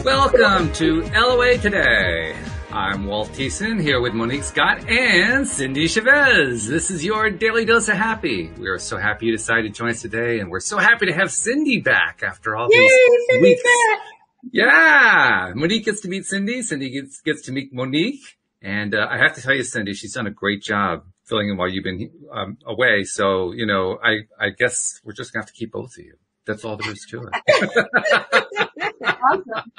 Welcome to LOA Today. I'm Walt Thiessen here with Monique Scott and Cindie Chavez. This is your daily dose of happy. We are so happy you decided to join us today, and we're so happy to have Cindie back after all these weeks. Back. Yeah, Monique gets to meet Cindie. Cindie gets to meet Monique, and I have to tell you, Cindie, she's done a great job filling in while you've been away. So, you know, I guess we're just gonna have to keep both of you. That's all there is to it. Awesome.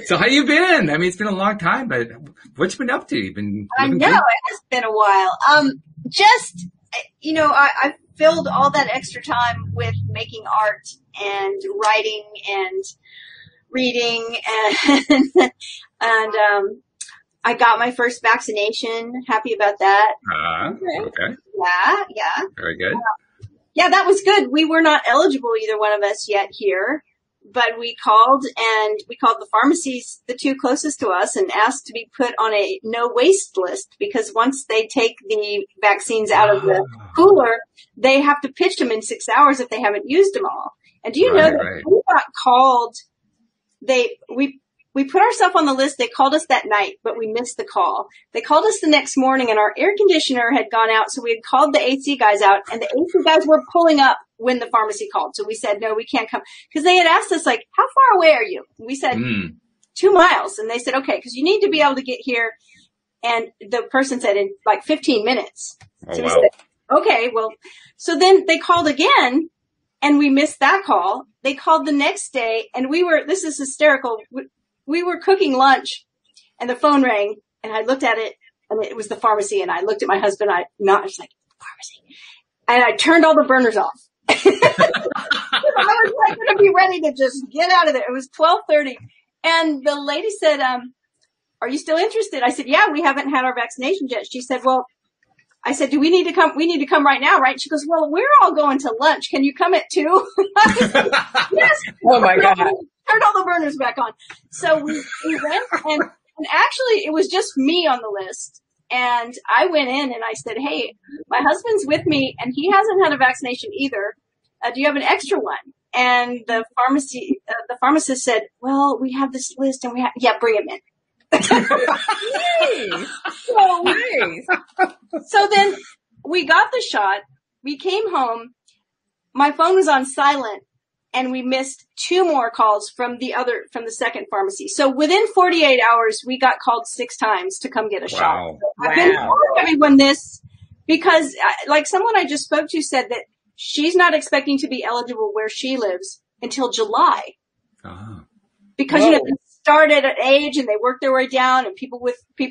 So how you been? I mean, it's been a long time, but what you been up to? You've been I know, good? it has been a while. I filled all that extra time with making art and writing and reading and I got my first vaccination. Happy about that. Okay. Yeah. Very good. Yeah, that was good. We were not eligible, either one of us yet here. But we called the pharmacies, the two closest to us, and asked to be put on a no waste list, because once they take the vaccines out of the cooler, they have to pitch them in 6 hours if they haven't used them all. And do you know that we got called, we put ourselves on the list. They called us that night, but we missed the call. They called us the next morning, and our air conditioner had gone out. So we had called the AC guys out, and the AC guys were pulling up when the pharmacy called. So we said, no, we can't come. Because they had asked us, like, how far away are you? And we said, 2 miles. And they said, okay, because you need to be able to get here. And the person said, in like 15 minutes. So we said, okay, well, so then they called again, and we missed that call. They called the next day, and this is hysterical. We were cooking lunch, and the phone rang, and I looked at it, and it was the pharmacy, and I looked at my husband, I was like, pharmacy. And I turned all the burners off. I was like going to be ready to just get out of there. It was 12:30, and the lady said, are you still interested? I said, yeah, we haven't had our vaccination yet. She said, well, I said, do we need to come? We need to come right now, right? She goes, well, we're all going to lunch. Can you come at 2? I was like, yes. Oh my God. Turned all the burners back on. So we went, and actually it was just me on the list. And I went in and I said, hey, my husband's with me and he hasn't had a vaccination either. Do you have an extra one? And the pharmacist said, well, we have this list and bring him in. Nice. So nice. So then we got the shot. We came home. My phone was on silent, and we missed 2 more calls from the second pharmacy. So within 48 hours, we got called 6 times to come get a shot. I've been telling everyone this because, like someone I just spoke to said that she's not expecting to be eligible where she lives until July. Because, they started at age and they work their way down, and people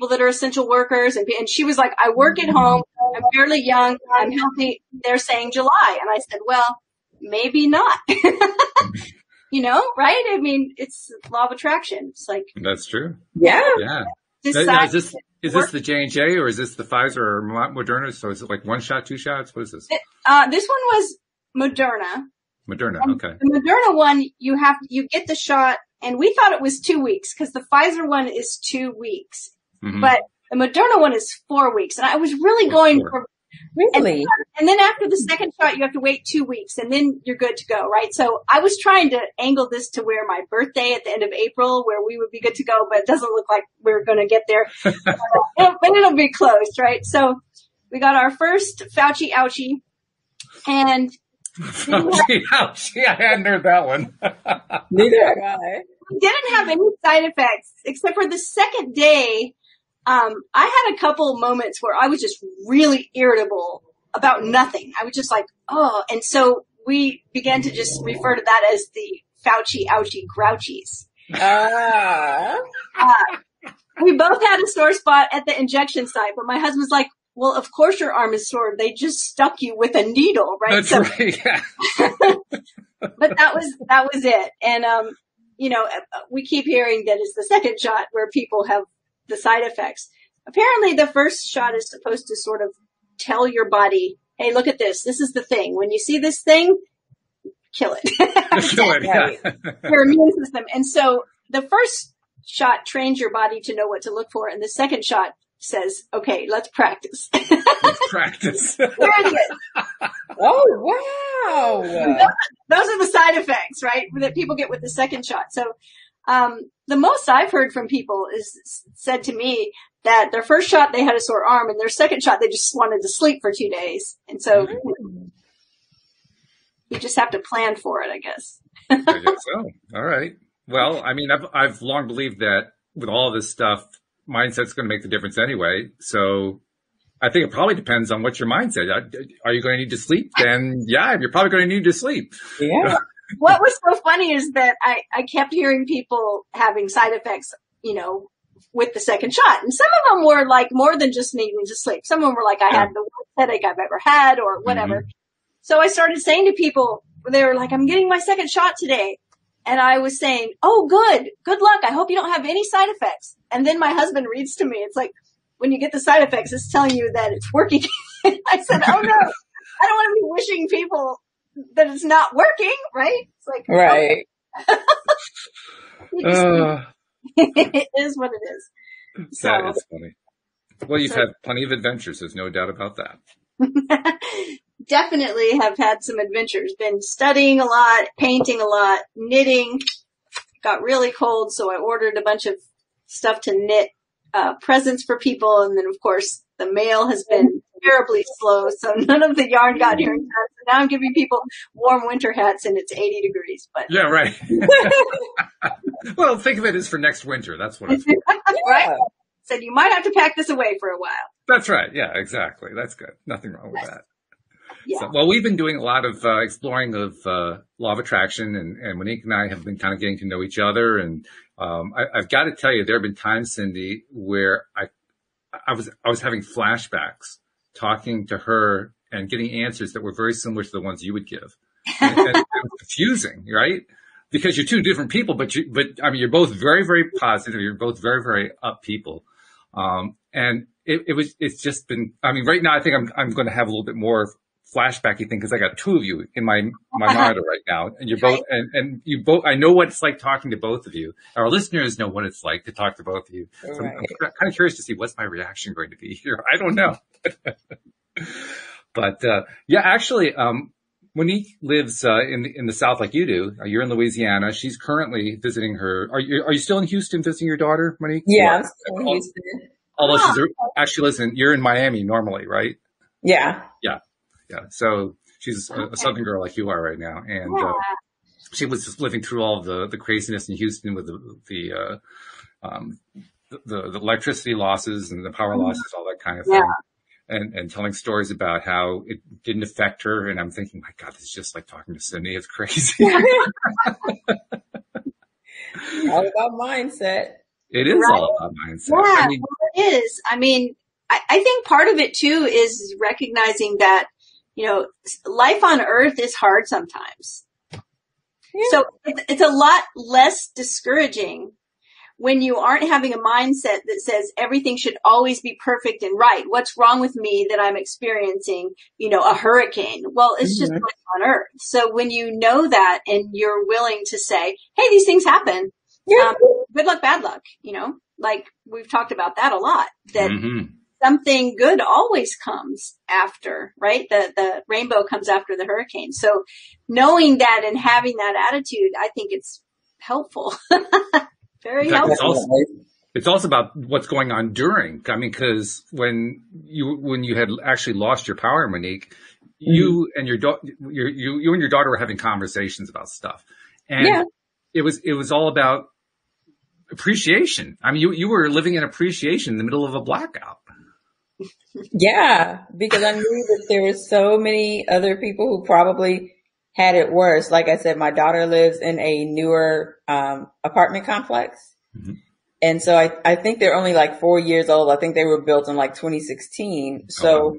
that are essential workers. And she was like, I work at home. I'm fairly young. I'm healthy. They're saying July. And I said, well, maybe not. Right? I mean, it's law of attraction. It's like. That's true. Yeah. Yeah. Now, is this the J&J or is this the Pfizer or Moderna? So is it like 1 shot, 2 shots? What is this? This one was Moderna. Moderna. Okay. The Moderna one, you get the shot, and we thought it was 2 weeks because the Pfizer one is 2 weeks, but the Moderna one is 4 weeks. And I was really going for. Really? And then after the second shot, you have to wait 2 weeks, and then you're good to go, right? So I was trying to angle this to where my birthday at the end of April, where we would be good to go, but it doesn't look like we're going to get there. But it'll be close, right? So we got our first Fauci ouchie, and ouchie, I hadn't heard that one. Neither have I. We didn't have any side effects except for the second day. I had a couple moments where I was just really irritable about nothing. I was just like, oh. And so we began to just refer to that as the Fauci ouchie grouchies. We both had a sore spot at the injection site, but my husband's like, well, of course your arm is sore. They just stuck you with a needle, right? That's right. Yeah. But that was it. And, we keep hearing that it's the second shot where people have the side effects. Apparently the first shot is supposed to sort of tell your body, hey, look at this. This is the thing. When you see this thing, kill it. Kill it, yeah. Your immune system. And so the first shot trains your body to know what to look for. And the second shot says, okay, let's practice. Let's practice. There it is. Oh, wow. Those are the side effects, right, that people get with the second shot. So The most I've heard from people is said to me that their first shot they had a sore arm, and their second shot they just wanted to sleep for 2 days. And so you just have to plan for it, I guess. I guess so. All right. Well, I mean, I've long believed that with all this stuff, mindset's going to make the difference anyway. So I think it probably depends on what's your mindset. Are you going to need to sleep? Then yeah, you're probably going to need to sleep. Yeah. What was so funny is that I kept hearing people having side effects, with the second shot. And some of them were like more than just needing to sleep. Some of them were like, I had the worst headache I've ever had or whatever. Mm-hmm. So I started saying to people, they were like, I'm getting my second shot today. And I was saying, oh, good luck. I hope you don't have any side effects. And then my husband reads to me. It's like, when you get the side effects, it's telling you that it's working. I said, oh no, I don't want to be wishing people that it's not working, right? It's like, right. It is what it is. That is funny. Well, you've had plenty of adventures. There's no doubt about that. Definitely have had some adventures. Been studying a lot, painting a lot, knitting. Got really cold, so I ordered a bunch of stuff to knit presents for people. And then, of course, the mail has been terribly slow, so none of the yarn got here in time. So now I'm giving people warm winter hats, and it's 80 degrees. But yeah, right. Well, think of it as for next winter. That's what it's for. Right. Said you might have to pack this away for a while. That's right. Yeah, exactly. That's good. Nothing wrong with that. Yeah. So, well, we've been doing a lot of exploring of law of attraction, and Monique and I have been kind of getting to know each other. And I've got to tell you, there have been times, Cindie, where I was having flashbacks talking to her and getting answers that were very similar to the ones you would give. And it was confusing, right? Because you're two different people, but I mean, you're both very, very positive. You're both very, very up people. And it's just been, I mean, right now I think I'm going to have a little bit more flashbacky thing because I got two of you in my monitor right now, and you're both, and you both, I know what it's like talking to both of you. Our listeners know what it's like to talk to both of you. So right. I'm kind of curious to see what's my reaction going to be here. I don't know. But, yeah, actually, Monique lives, in the South like you do. You're in Louisiana. She's currently visiting her. Are you still in Houston visiting your daughter, Monique? Yeah, I'm still in Houston. Although she's actually you're in Miami normally, right? Yeah. Yeah. Yeah. So she's a Southern girl like you are right now. And, she was just living through all the craziness in Houston with the electricity losses and the power losses, all that kind of thing. And telling stories about how it didn't affect her. And I'm thinking, my God, this is just like talking to Cindie. It's crazy. All about mindset. It is all about mindset. Yeah, I mean, it is. I mean, I think part of it too is recognizing that, life on Earth is hard sometimes. Yeah. So it's a lot less discouraging when you aren't having a mindset that says everything should always be perfect and right. What's wrong with me that I'm experiencing, a hurricane? Well, it's just life on Earth. So when you know that and you're willing to say, hey, these things happen. Yeah. Good luck, bad luck, like we've talked about that a lot, that something good always comes after, right? The rainbow comes after the hurricane. So knowing that and having that attitude, I think it's helpful. Very helpful. It's also about what's going on during. I mean, because when you had actually lost your power, Monique, you and your daughter were having conversations about stuff, and it was all about appreciation. I mean, you were living in appreciation in the middle of a blackout. Yeah, because I knew that there were so many other people who probably had it worse. Like I said, my daughter lives in a newer apartment complex. Mm-hmm. And so I think they're only like 4 years old. I think they were built in like 2016. So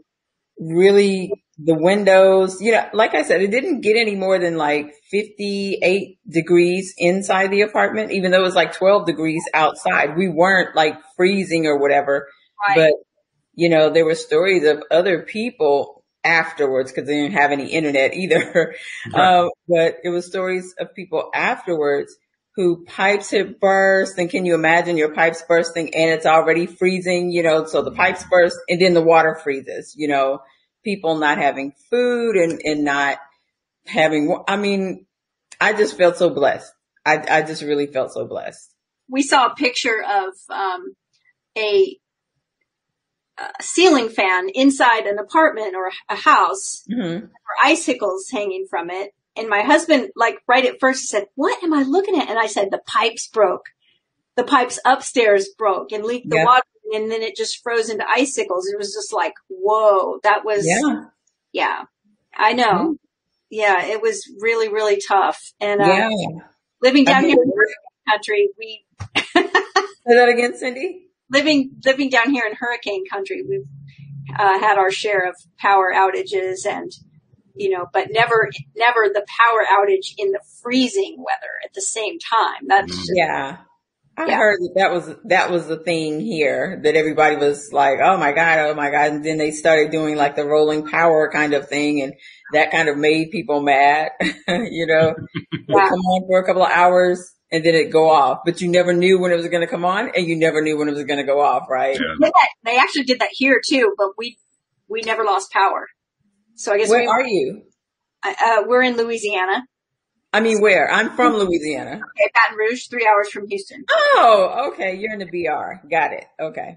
really the windows, like I said, it didn't get any more than like 58 degrees inside the apartment, even though it was like 12 degrees outside. We weren't like freezing or whatever, but there were stories of other people afterwards, because they didn't have any internet either. Right. But it was stories of people afterwards who pipes had burst. And can you imagine your pipes bursting and it's already freezing, so the pipes burst and then the water freezes, people not having food and not having, I mean, I just felt so blessed. I just really felt so blessed. We saw a picture of a ceiling fan inside an apartment or a house, or icicles hanging from it. And my husband, like right at first, said, "What am I looking at?" And I said, "The pipes broke. The pipes upstairs broke and leaked the water, and then it just froze into icicles." It was just like, whoa, that was, yeah, I know. Yeah, it was really, really tough. And living down here in hurricane country, Say that again, Cindie? Living down here in hurricane country, we've had our share of power outages, and but never the power outage in the freezing weather at the same time. That's just, I heard that was the thing here, that everybody was like, oh my God. And then they started doing like the rolling power kind of thing, and that kind of made people mad. It'd come on for a couple of hours and then it'd go off, but you never knew when it was going to come on, and you never knew when it was going to go off, right? Yeah. They actually did that here too, but we never lost power. So I guess where are you? We're in Louisiana. I mean, where? I'm from Louisiana. Okay, Baton Rouge, 3 hours from Houston. Oh, okay. You're in the BR. Got it. Okay.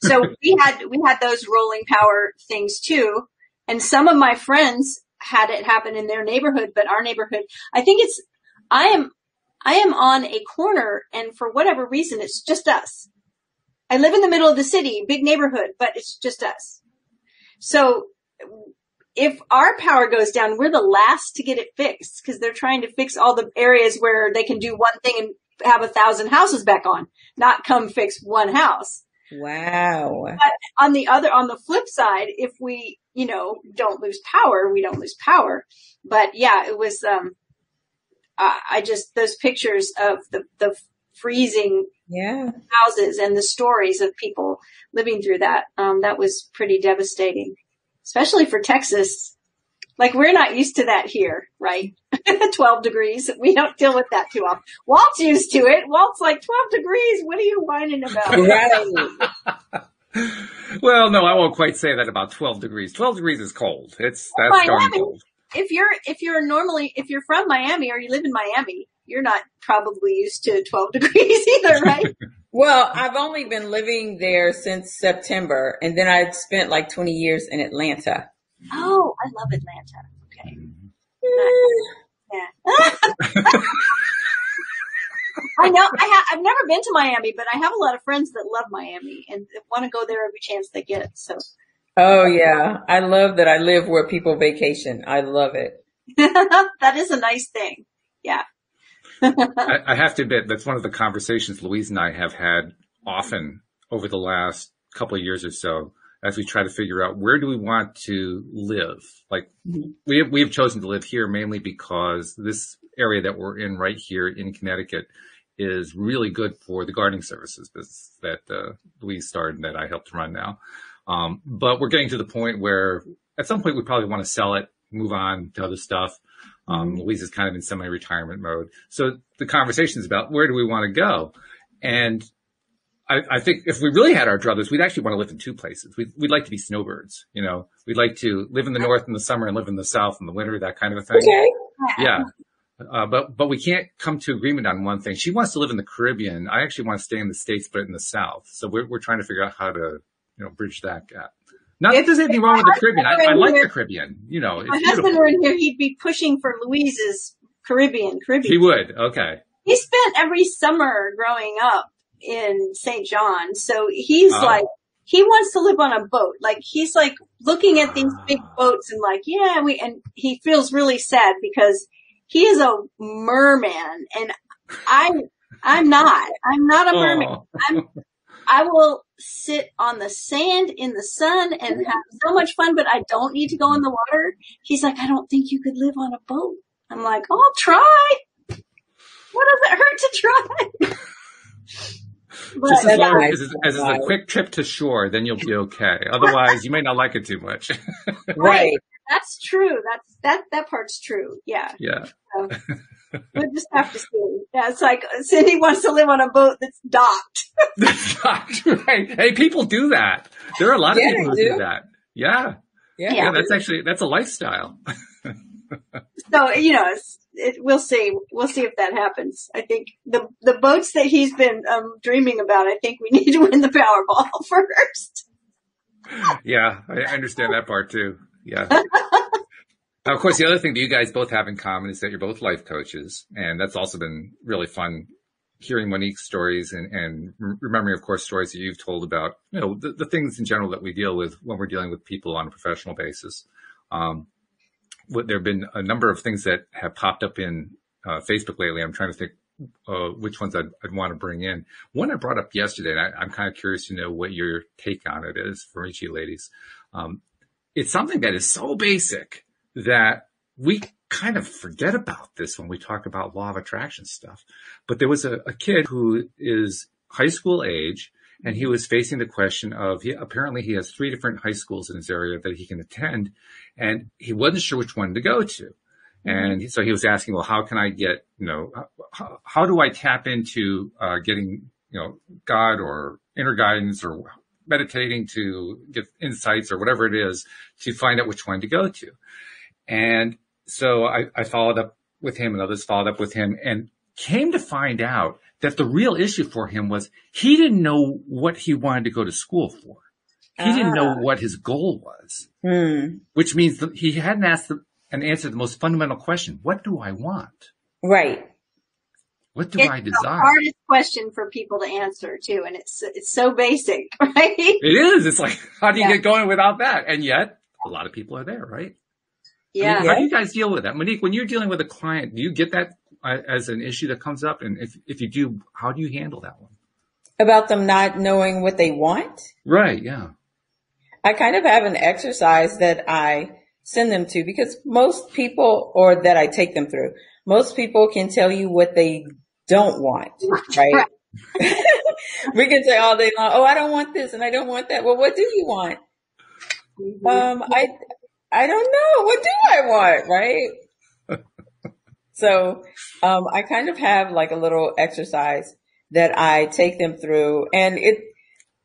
Yeah. So we had those rolling power things too. And some of my friends had it happen in their neighborhood, but our neighborhood, I think I am on a corner, and for whatever reason, it's just us. I live in the middle of the city, big neighborhood, but it's just us. So if our power goes down, we're the last to get it fixed, because they're trying to fix all the areas where they can do one thing and have 1,000 houses back on, not come fix one house. Wow. But on the flip side, if we, don't lose power, we don't lose power. But yeah, it was, those pictures of the freezing houses and the stories of people living through that, that was pretty devastating. Especially for Texas. Like, we're not used to that here, right? 12 degrees. We don't deal with that too often. Walt's used to it. Walt's like, 12 degrees? What are you whining about? Well, no, I won't quite say that about 12 degrees. 12 degrees is cold. That's darn cold. If you're from Miami or you live in Miami, you're not probably used to 12 degrees either, right? Well, I've only been living there since September, and then I spent like 20 years in Atlanta. Oh, I love Atlanta. Okay. Yeah. I know. I've never been to Miami, but I have a lot of friends that love Miami and want to go there every chance they get. So. Oh yeah, I love that I live where people vacation. I love it. That is a nice thing. Yeah. I have to admit, that's one of the conversations Louise and I have had often over the last couple of years or so, as we try to figure out where do we want to live. Like, we have chosen to live here mainly because this area that we're in right here in Connecticut is really good for the gardening services business that Louise started and that I helped run now. But we're getting to the point where at some point we probably want to sell it, move on to other stuff. Louise is kind of in semi-retirement mode. So the conversation is about where do we want to go? And I think if we really had our druthers, we'd actually want to live in two places. We'd like to be snowbirds, We'd like to live in the north in the summer and live in the south in the winter, that kind of a thing. Okay. Yeah. But we can't come to agreement on one thing. She wants to live in the Caribbean. I actually want to stay in the States, but in the South. So we're trying to figure out how to, bridge that gap. Not that there's anything wrong with the Caribbean. I like the Caribbean. If my husband were in here, he'd be pushing for Louise's Caribbean. He would. Okay. He spent every summer growing up in St. John. So he's like, he wants to live on a boat. Like, he's like looking at these big boats and like, and he feels really sad because he is a merman and I'm not a merman. I will sit on the sand in the sun and have so much fun, but I don't need to go in the water. He's like, I don't think you could live on a boat. I'm like, I'll try. What does it hurt to try? But, just as long as it's a quick trip to shore, then you'll be okay. Otherwise, you may not like it too much. Right. That's true. That part's true. Yeah. Yeah. So, we'll just have to see. Yeah, it's like Cindie wants to live on a boat that's docked. That's docked, right? Hey, people do that. There are a lot of people who do that. Yeah. Yeah. That's a lifestyle. So, we'll see. We'll see if that happens. I think the boats that he's been dreaming about, I think we need to win the Powerball first. Yeah, I understand that part too. Yeah. Now, of course, the other thing that you guys both have in common is that you're both life coaches, and that's also been really fun hearing Monique's stories and remembering, of course, stories that you've told about, the things in general that we deal with when we're dealing with people on a professional basis. There have been a number of things that have popped up in Facebook lately. I'm trying to think which ones I'd want to bring in. One I brought up yesterday, and I'm kind of curious to know what your take on it is for each of you ladies. It's something that is so basic that we kind of forget about this when we talk about law of attraction stuff. But there was a kid who is high school age, and he was facing the question of, apparently he has 3 different high schools in his area that he can attend, and he wasn't sure which one to go to. And so he was asking, well, how can I get, how do I tap into getting, God or inner guidance or meditating to get insights or whatever it is to find out which one to go to. And so I followed up with him, and others followed up with him, and came to find out that the real issue for him was he didn't know what he wanted to go to school for. He didn't know what his goal was, which means that he hadn't asked and answered the most fundamental question. What do I want? Right. What do I desire? It's the hardest question for people to answer too. And it's so basic, right? It is. It's like, how do you get going without that? And yet a lot of people are there, right? Yeah. I mean, how do you guys deal with that? Monique, when you're dealing with a client, do you get that as an issue that comes up? And if you do, how do you handle that one? About them not knowing what they want? Right. Yeah. I kind of have an exercise that I send them to, because most people, or that I take them through, most people can tell you what they don't want, right? We can say all day long, oh, I don't want this and I don't want that. Well, what do you want? I don't know. What do I want? Right? So, I kind of have like a little exercise that I take them through, and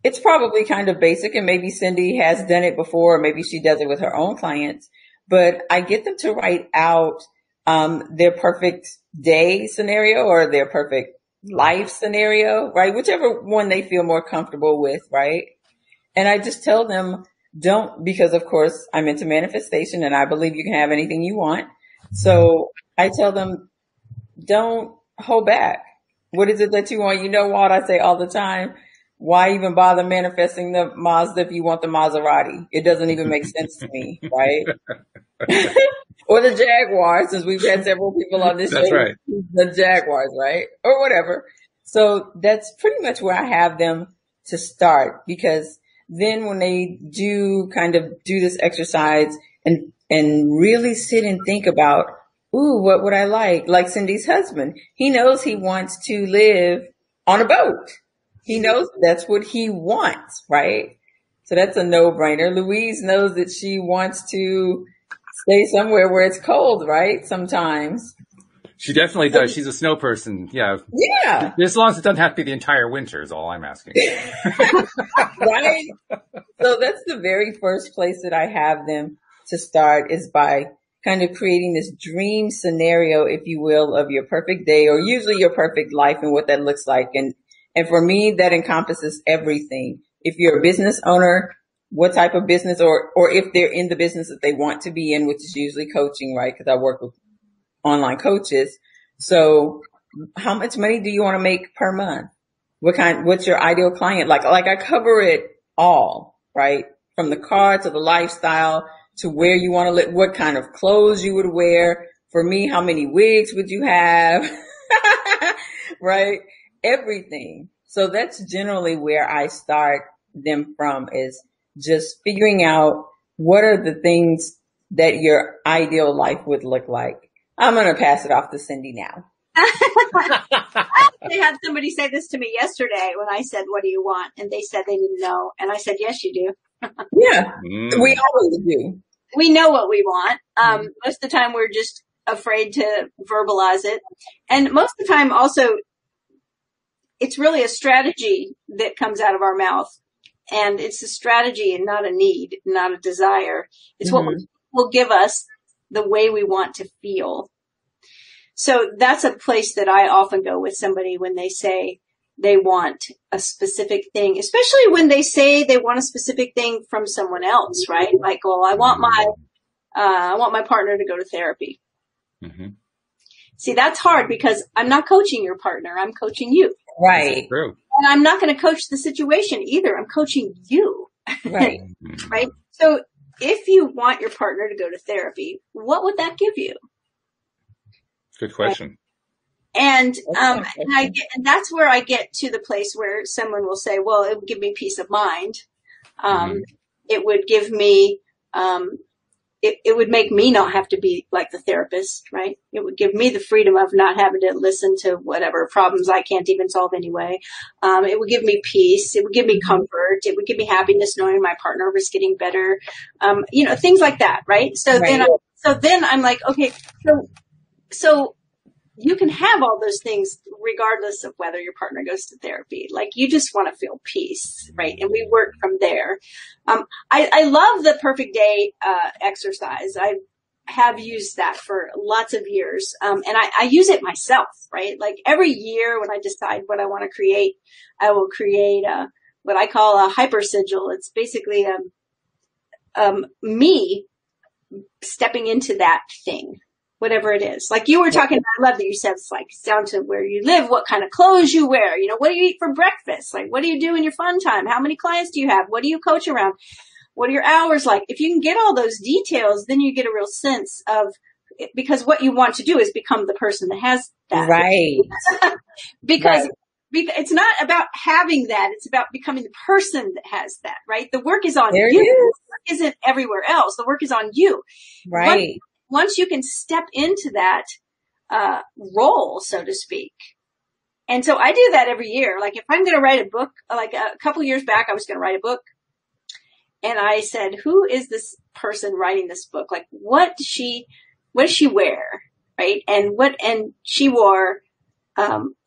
it's probably kind of basic, and maybe Cindie has done it before, or maybe she does it with her own clients, but I get them to write out, their perfect day scenario or their perfect life scenario, right? Whichever one they feel more comfortable with, right? And I just tell them, because of course I'm into manifestation and I believe you can have anything you want. So I tell them, don't hold back. What is it that you want? You know what I say all the time? Why even bother manifesting the Mazda if you want the Maserati? It doesn't even make sense to me, right? Or the Jaguar, since we've had several people on this show. That's right. The Jaguars, right? Or whatever. So that's pretty much where I have them to start, because then when they do kind of do this exercise and really sit and think about, ooh, what would I like? Like Cindie's husband, he knows he wants to live on a boat. He knows that's what he wants, right? So that's a no-brainer. Louise knows that she wants to stay somewhere where it's cold, right? Sometimes. She definitely does. She's a snow person. Yeah. Yeah. As long as it doesn't have to be the entire winter is all I'm asking. Right? So that's the very first place that I have them to start, is by kind of creating this dream scenario, if you will, of your perfect day, or usually your perfect life and what that looks like. And for me, that encompasses everything. If you're a business owner, what type of business, or if they're in the business that they want to be in, which is usually coaching, right? Because I work with online coaches. So how much money do you want to make per month? What's your ideal client? Like I cover it all, right? From the car to the lifestyle to where you want to live, what kind of clothes you would wear. For me, how many wigs would you have? Right? Everything. So that's generally where I start them from, is just figuring out what are the things that your ideal life would look like. I'm going to pass it off to Cindie now. I had somebody say this to me yesterday when I said, what do you want? And they said they didn't know. And I said, yes, you do. Yeah, we always do. We know what we want. Most of the time we're just afraid to verbalize it. And most of the time also, it's really a strategy that comes out of our mouth. And it's a strategy and not a need, not a desire. It's what will give us the way we want to feel. So that's a place that I often go with somebody when they say they want a specific thing, especially when they say they want a specific thing from someone else, right? Like, well, I want my partner to go to therapy. Mm-hmm. See, that's hard because I'm not coaching your partner. I'm coaching you. Right. True. And I'm not going to coach the situation either. I'm coaching you. Right. Right. So if you want your partner to go to therapy, what would that give you? Good question. And that's where I get to the place where someone will say, well, it would give me peace of mind. It would give me, it would make me not have to be like the therapist, right? It would give me the freedom of not having to listen to whatever problems I can't even solve anyway. It would give me peace. It would give me comfort. It would give me happiness knowing my partner was getting better. Things like that, right? So then I'm like, okay, so you can have all those things regardless of whether your partner goes to therapy. Like you just want to feel peace, right? And we work from there. I love the perfect day exercise. I have used that for lots of years. And I use it myself, right? Like every year when I decide what I want to create, I will create what I call a hyper sigil. It's basically me stepping into that thing. Whatever it is. Like you were talking about, I love that you said it's like it's down to where you live, what kind of clothes you wear, what do you eat for breakfast? Like, what do you do in your fun time? How many clients do you have? What do you coach around? What are your hours like? If you can get all those details, then you get a real sense of, because what you want to do is become the person that has that. Right. because it's not about having that. It's about becoming the person that has that, right? The work is on you. The work isn't everywhere else. The work is on you. Right. Once you can step into that role, so to speak. And so I do that every year. Like if I'm going to write a book, like a couple years back, I was going to write a book. And I said, who is this person writing this book? Like what does she wear? Right. And she wore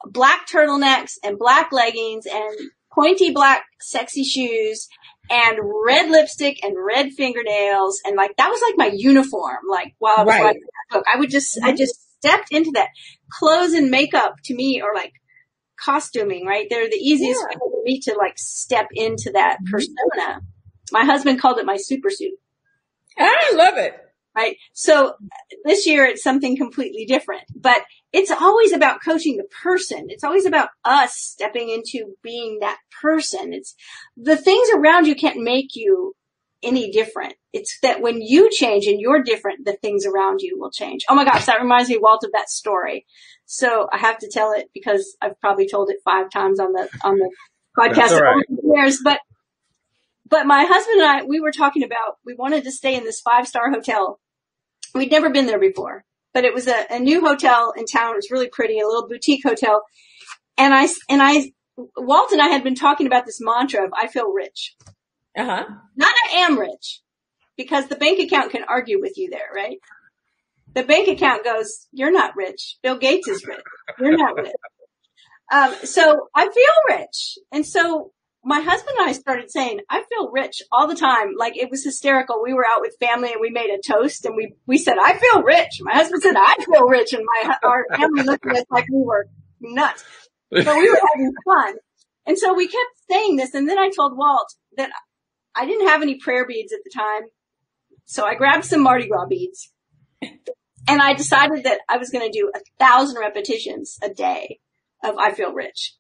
black turtlenecks and black leggings and pointy black sexy shoes and red lipstick and red fingernails. And like, that was like my uniform. Like while I was writing that book, I just stepped into that. Clothes and makeup to me are like costuming, right? They're the easiest way for me to like step into that persona. My husband called it my super suit. I love it. Right. So this year it's something completely different, but it's always about coaching the person. It's always about us stepping into being that person. It's the things around you can't make you any different. It's that when you change and you're different, the things around you will change. Oh my gosh. That reminds me, Walt, of that story. So I have to tell it because I've probably told it 5 times on the podcast over the years, but my husband and I, we were talking about, we wanted to stay in this 5-star hotel. We'd never been there before, but it was a new hotel in town. It was really pretty, a little boutique hotel. And Walt and I had been talking about this mantra of I feel rich. Not I am rich, because the bank account can argue with you there, right? The bank account goes, you're not rich. Bill Gates is rich. You're not rich. So I feel rich. And so my husband and I started saying, I feel rich all the time. Like it was hysterical. We were out with family and we made a toast and we said, I feel rich. My husband said, I feel rich. And our family looked at us like we were nuts, but we were having fun. And so we kept saying this. And then I told Walt that I didn't have any prayer beads at the time. So I grabbed some Mardi Gras beads and I decided that I was going to do 1,000 repetitions a day of I feel rich.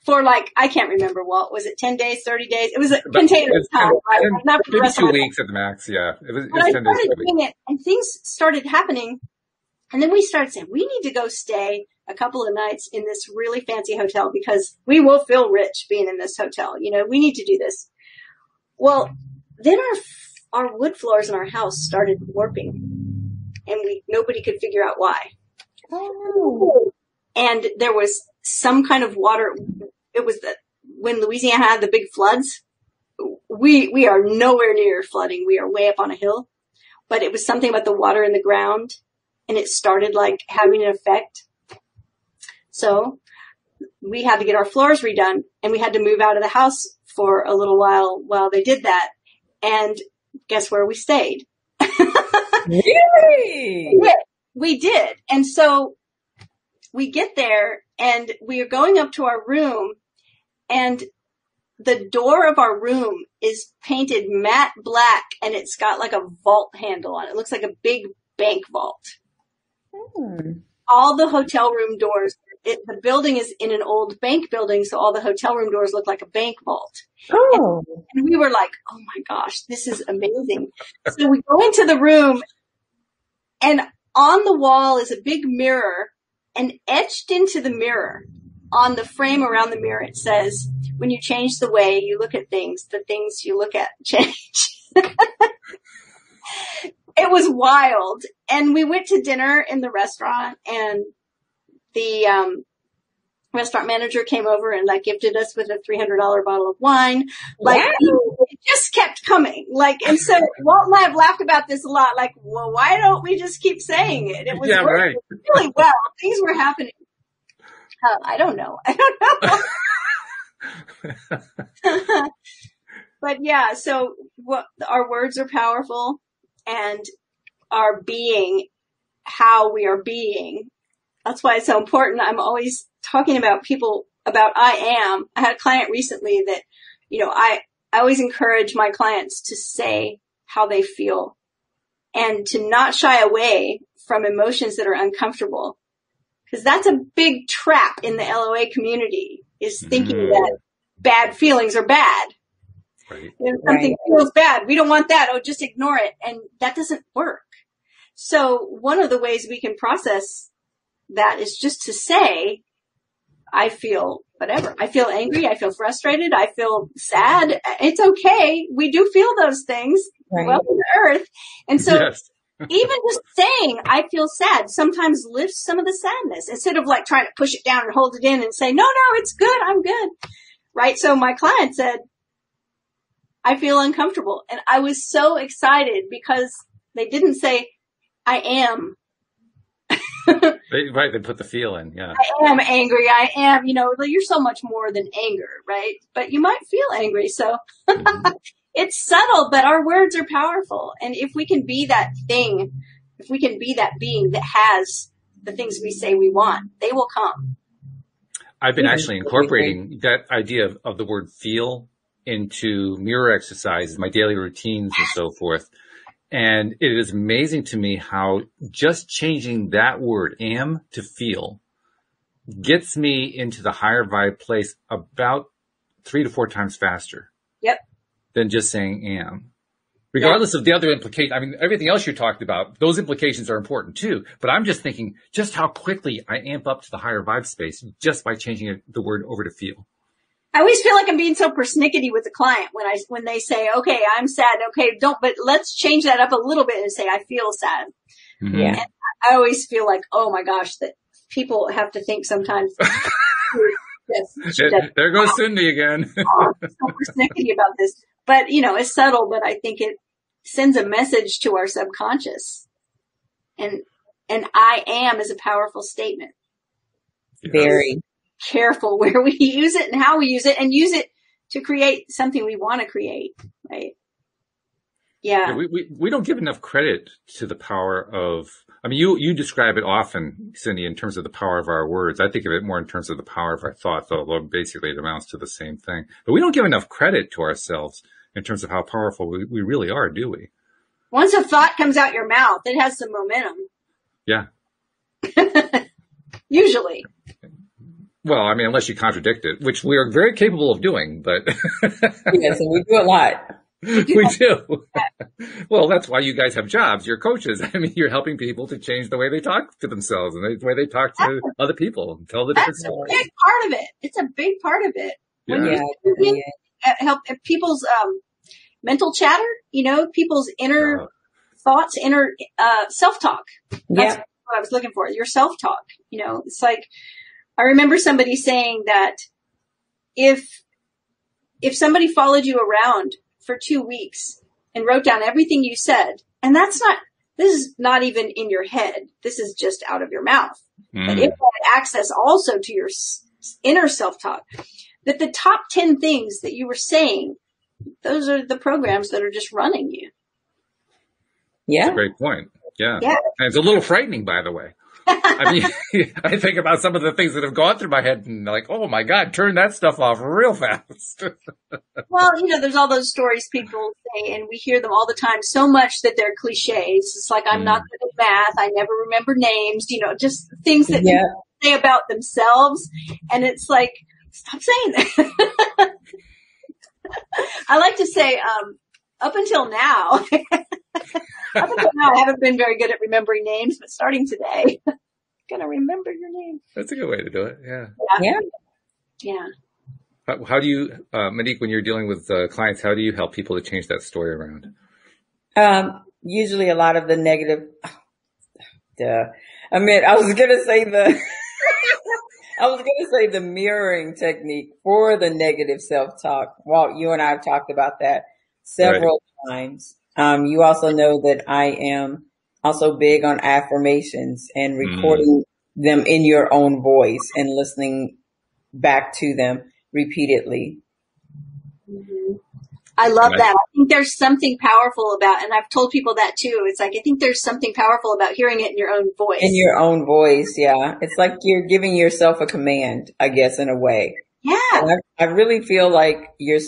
For like, I can't remember, Walt. Was it 10 days, 30 days? It was a continuous time, right? Not for the rest of 2 weeks at the max, yeah. It was 10 days. I started doing it, and things started happening. And then we started saying, we need to go stay a couple of nights in this really fancy hotel because we will feel rich being in this hotel. We need to do this. Well, then our wood floors in our house started warping, and nobody could figure out why. Oh. And there was some kind of water. It was when Louisiana had the big floods. We are nowhere near flooding. We are way up on a hill, but it was something about the water in the ground, and it started like having an effect. So we had to get our floors redone, and we had to move out of the house for a little while they did that. And guess where we stayed? Really? We did. And so we get there and we are going up to our room, and the door of our room is painted matte black, and it's got like a vault handle on it. It looks like a big bank vault. All the hotel room doors, the building is in an old bank building, so all the hotel room doors look like a bank vault. Oh. And we were like, oh my gosh, this is amazing. So we go into the room, and on the wall is a big mirror, and etched into the mirror, on the frame around the mirror, it says, when you change the way you look at things, the things you look at change. It was wild. And we went to dinner in the restaurant, and the restaurant manager came over and like gifted us with a $300 bottle of wine. Like, it just kept coming. Like, and so Walt and I have laughed about this a lot. Like, well, why don't we just keep saying it? It was working really well. Things were happening. I don't know. But yeah, so our words are powerful, and our being, how we are being. That's why it's so important. I'm always talking about I am. I had a client recently that, I always encourage my clients to say how they feel and to not shy away from emotions that are uncomfortable. Because that's a big trap in the LOA community, is thinking that bad feelings are bad. Right. If something feels bad, we don't want that. Oh, just ignore it. And that doesn't work. So one of the ways we can process that is just to say, I feel whatever. I feel angry. I feel frustrated. I feel sad. It's okay. We do feel those things. Right. Welcome to Earth. And so even just saying, I feel sad, sometimes lifts some of the sadness, instead of like trying to push it down and hold it in and say, no, it's good. I'm good. Right. So my client said, I feel uncomfortable. And I was so excited because they didn't say, I am. They put the feel in. Yeah. I am angry. I am, you're so much more than anger, right? But you might feel angry. So it's subtle, but our words are powerful. And if we can be that thing, if we can be that being that has the things we say we want, they will come. I've been actually incorporating that idea of the word feel into mirror exercises, my daily routines and so forth. And it is amazing to me how just changing that word, am, to feel, gets me into the higher vibe place about 3 to 4 times faster. Yep. Than just saying am. Regardless of the other implication, I mean, everything else you talked about, those implications are important too. But I'm just thinking just how quickly I amp up to the higher vibe space just by changing the word over to feel. I always feel like I'm being so persnickety with the client when they say, okay, I'm sad. Okay, but let's change that up a little bit and say, I feel sad. Mm-hmm. Yeah. And I always feel like, oh my gosh, that people have to think sometimes. There goes Cindie again. So persnickety about this. But, it's subtle, but I think it sends a message to our subconscious. And I am is a powerful statement. Very. Careful where we use it and how we use it, and use it to create something we want to create, right? Yeah. We don't give enough credit to the power of, I mean, you describe it often, Cindie, in terms of the power of our words. I think of it more in terms of the power of our thoughts, although basically it amounts to the same thing. But we don't give enough credit to ourselves in terms of how powerful we really are, do we? Once a thought comes out your mouth, it has some momentum. Yeah. Usually. Well, I mean, unless you contradict it, which we are very capable of doing, but. Yes, and we do a lot. We do. Well, that's why you guys have jobs. You're coaches. I mean, you're helping people to change the way they talk to themselves and the way they talk to other people and tell the different stories. That's a big part of it. It's a big part of it. When you help people's mental chatter, people's inner thoughts, inner self-talk. That's what I was looking for. Your self-talk. It's like, I remember somebody saying that if somebody followed you around for 2 weeks and wrote down everything you said, and this is not even in your head, this is just out of your mouth, but it had access also to your inner self-talk, that the top 10 things that you were saying, those are the programs that are just running you. Yeah. That's a great point. Yeah. Yeah. And it's a little frightening, by the way. I mean, I think about some of the things that have gone through my head and like, oh my God, turn that stuff off real fast. Well, there's all those stories people say, and we hear them all the time so much that they're cliches. It's like, I'm not good at math. I never remember names, just things that people say about themselves. And it's like, stop saying that. I like to say, up until now, I haven't been very good at remembering names, but starting today, I'm going to remember your name. That's a good way to do it. Yeah. Yeah. How do you, Monique, when you're dealing with clients, how do you help people to change that story around? Usually a lot of the negative. I was going to say the mirroring technique for the negative self-talk. Walt, you and I have talked about that several times. You also know that I am also big on affirmations and recording them in your own voice and listening back to them repeatedly. Mm-hmm. I love that. I think there's something powerful about, and I've told people that too. It's like, I think there's something powerful about hearing it in your own voice. In your own voice, yeah. It's like you're giving yourself a command, I guess, in a way. Yeah. And I really feel like your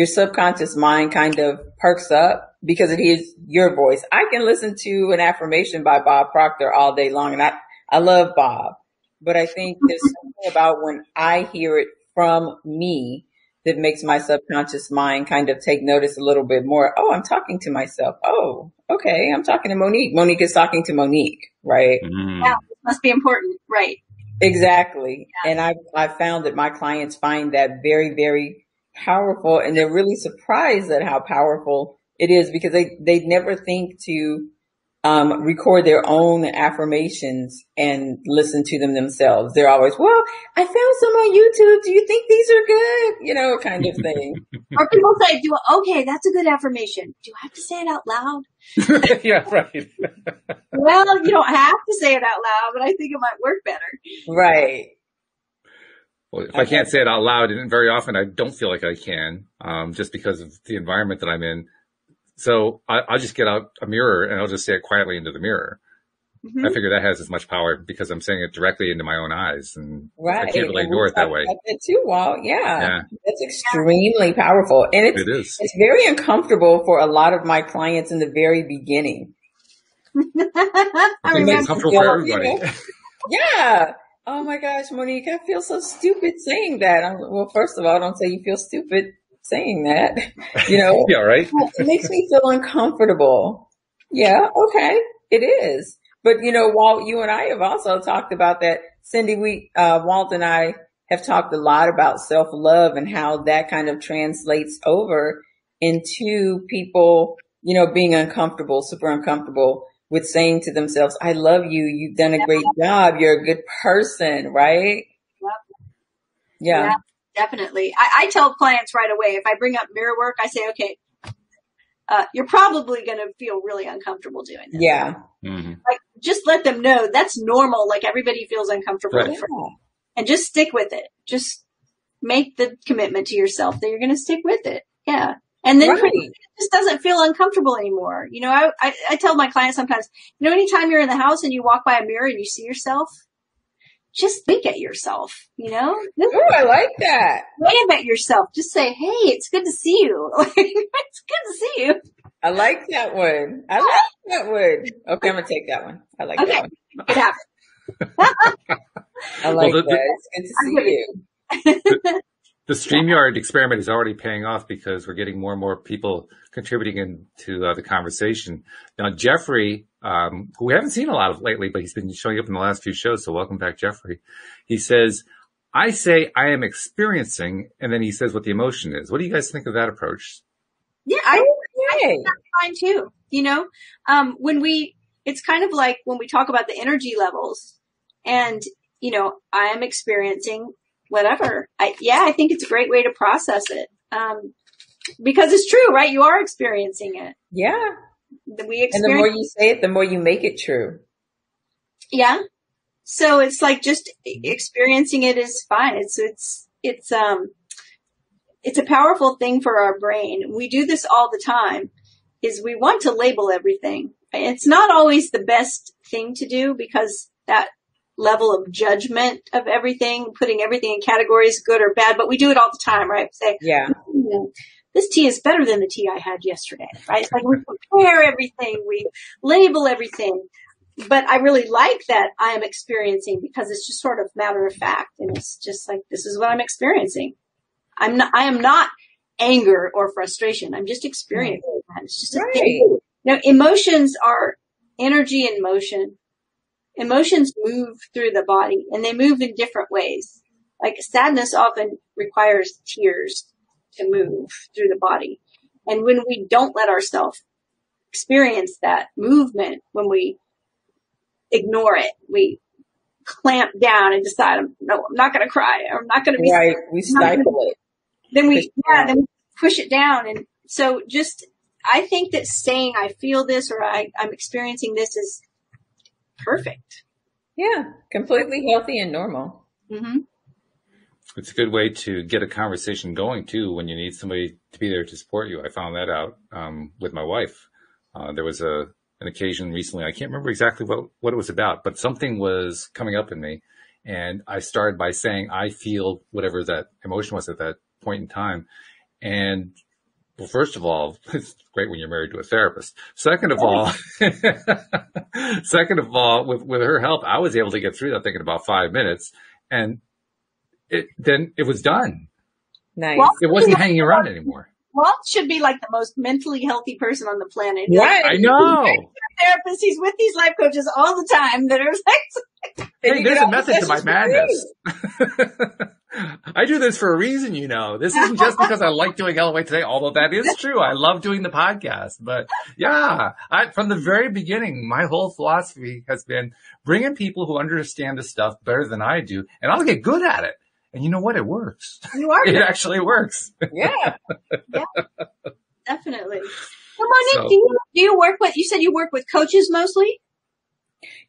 subconscious mind kind of perks up because it is your voice. I can listen to an affirmation by Bob Proctor all day long, and I love Bob. But I think there's something about when I hear it from me that makes my subconscious mind kind of take notice a little bit more. Oh, I'm talking to myself. Oh, okay. I'm talking to Monique. Monique is talking to Monique, right? Yeah, it must be important, right? Exactly. Yeah. And I've found that my clients find that very, very powerful, and they're really surprised at how powerful it is because they never think to record their own affirmations and listen to them themselves. They're always, well, I found some on YouTube. Do you think these are good? Kind of thing. Or people say, okay, that's a good affirmation. Do I have to say it out loud? Yeah, right. Well, you don't have to say it out loud, but I think it might work better. Right. Well, if I can't say it out loud, and very often I don't feel like I can, just because of the environment that I'm in. So I'll just get out a mirror and I'll just say it quietly into the mirror. Mm-hmm. I figure that has as much power because I'm saying it directly into my own eyes, and I can't really ignore it that way. That too, Walt. Yeah, that's extremely powerful, and it is. It's very uncomfortable for a lot of my clients in the very beginning. I remember uncomfortable for everybody. Yeah. Oh my gosh, Monique, I feel so stupid saying that. Well, first of all, don't say you feel stupid saying that, Yeah, right. It makes me feel uncomfortable. Yeah. Okay. It is. But Walt, you and I have also talked about that. Cindie, Walt and I have talked a lot about self-love and how that kind of translates over into people, being uncomfortable, super uncomfortable with saying to themselves, I love you. You've done a great job. You're a good person, right? Yeah. Definitely. I tell clients right away, if I bring up mirror work, I say, okay, you're probably going to feel really uncomfortable doing this. Yeah. Mm-hmm. Like, just let them know that's normal. Like everybody feels uncomfortable. Right. And just stick with it. Just make the commitment to yourself that you're going to stick with it. Yeah. And then it just doesn't feel uncomfortable anymore. I tell my clients sometimes, anytime you're in the house and you walk by a mirror and you see yourself, just wink at yourself, Oh, I like that. Wave at yourself. Just say, hey, it's good to see you. It's good to see you. I like that one. Okay, I'm going to take that one. I like that one. It happens. I like that. It's good to see you. The StreamYard experiment is already paying off because we're getting more and more people contributing into the conversation. Now, Jeffrey, who we haven't seen a lot of lately, but he's been showing up in the last few shows, so welcome back, Jeffrey. He says, I say I am experiencing, and then he says what the emotion is. What do you guys think of that approach? Yeah, I think that's fine too. It's kind of like when we talk about the energy levels and, I am experiencing whatever. I think it's a great way to process it. Because it's true, right? You are experiencing it. Yeah. And the more you say it, the more you make it true. Yeah. So it's like just experiencing it is fine. It's a powerful thing for our brain. We do this all the time. is we want to label everything. It's not always the best thing to do because that level of judgment of everything, putting everything in categories, good or bad, but we do it all the time, right? Say, yeah, this tea is better than the tea I had yesterday, right? It's like we compare everything, we label everything. But I really like that I am experiencing because it's just sort of matter of fact. And it's just like, this is what I'm experiencing. I am not anger or frustration. I'm just experiencing that. It's just a thing. Emotions are energy in motion. Emotions move through the body and they move in different ways. Like sadness often requires tears to move through the body. And when we don't let ourselves experience that movement, when we ignore it, we clamp down and decide, no, I'm not going to cry. I'm not going to be right. We stifle it. Then we push it down. And so I think that saying I feel this or I'm experiencing this is perfect. Yeah. Completely healthy and normal. Mm-hmm. It's a good way to get a conversation going too when you need somebody to be there to support you. I found that out with my wife. There was an occasion recently. I can't remember exactly what it was about, but something was coming up in me. And I started by saying, I feel whatever that emotion was at that point in time. And well, first of all, it's great when you're married to a therapist. Second of all, with her help, I was able to get through that thing in about 5 minutes. And then it was done. Nice. Well, it wasn't hanging around anymore. Walt should be like the most mentally healthy person on the planet. Right. I know. Therapist, he's with these life coaches all the time that are like, hey, there's a method to my madness. I do this for a reason, This isn't just because I like doing LOA Today, although that is true. I love doing the podcast. But yeah, from the very beginning, my whole philosophy has been bringing people who understand this stuff better than I do, and I'll get good at it. And you know what? It works. You are. It actually works. Yeah. Yeah. Definitely. So Monique, do you work with, you said you work with coaches mostly?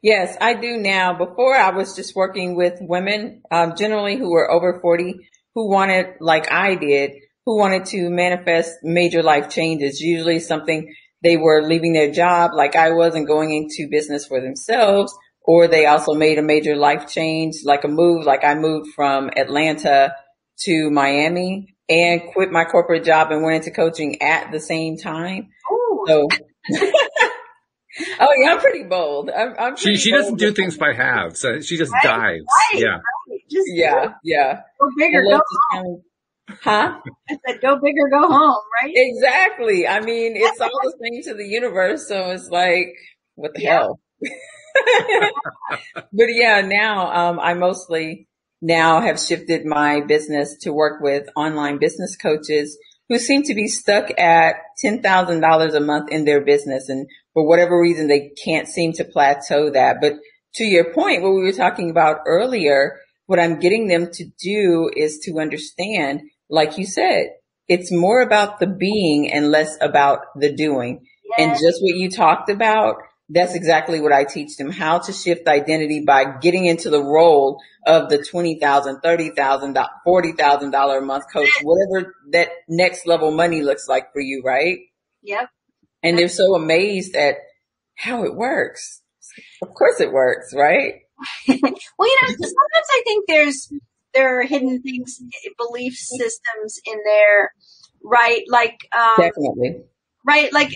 Yes, I do now. Before I was just working with women, generally who were over 40, who wanted, like I did, who wanted to manifest major life changes, usually something they were leaving their job like I was and going into business for themselves, or they also made a major life change, like a move, like I moved from Atlanta to Miami and quit my corporate job and went into coaching at the same time. Oh. So, oh yeah, I'm pretty bold. She doesn't do things by halves. She just dives. Right. Yeah. Right. Yeah. Go bigger, go home. Huh? I said, go big or go home, right? Exactly. I mean, it's all the same to the universe. So it's like, what the hell? But yeah, now, I mostly now have shifted my business to work with online business coaches who seem to be stuck at $10,000 a month in their business. And for whatever reason, they can't seem to plateau that. But to your point, what we were talking about earlier, what I'm getting them to do is to understand, like you said, it's more about the being and less about the doing. Yes. And just what you talked about, that's exactly what I teach them, how to shift identity by getting into the role of the $20,000, $30,000, $40,000 a month coach, whatever that next level money looks like for you, right? Yep. And they're so amazed at how it works. Of course it works, right? Well, sometimes I think there are hidden things, belief systems in there, right? Like, definitely. Right. Like,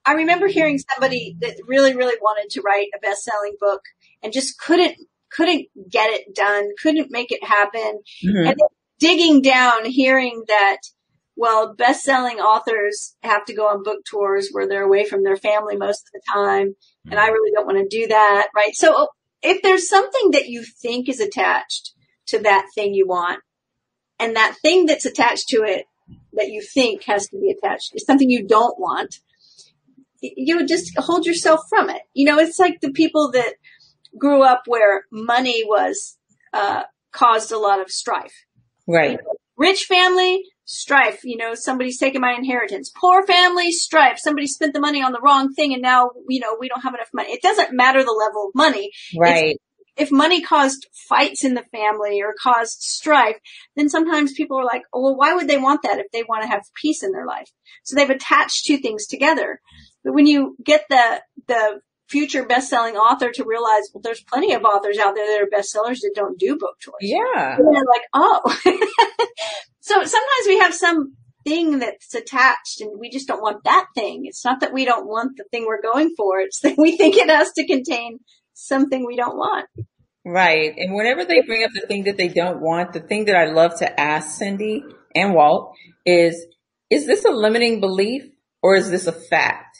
I remember hearing somebody that really, really wanted to write a best-selling book and just couldn't get it done, couldn't make it happen. Mm-hmm. And then digging down, hearing that, well, best-selling authors have to go on book tours where they're away from their family most of the time. And I really don't want to do that. Right. So if there's something that you think is attached to that thing you want, and that thing that's attached to it that you think has to be attached is something you don't want, you would just hold yourself from it. It's like the people that grew up where money was caused a lot of strife. Right. Rich family, strife. Somebody's taking my inheritance. Poor family, strife. Somebody spent the money on the wrong thing and now, we don't have enough money. It doesn't matter the level of money. Right. if money caused fights in the family or caused strife, then sometimes people are like, oh, well, why would they want that if they want to have peace in their life? So they've attached two things together. But when you get the future best-selling author to realize, well, there's plenty of authors out there that are bestsellers that don't do book tours. Yeah. And they're like, oh. So sometimes we have some thing that's attached and we just don't want that thing. It's not that we don't want the thing we're going for. It's that we think it has to contain something we don't want. Right. And whenever they bring up the thing that they don't want, the thing that I love to ask Cindie and Walt is this a limiting belief or is this a fact?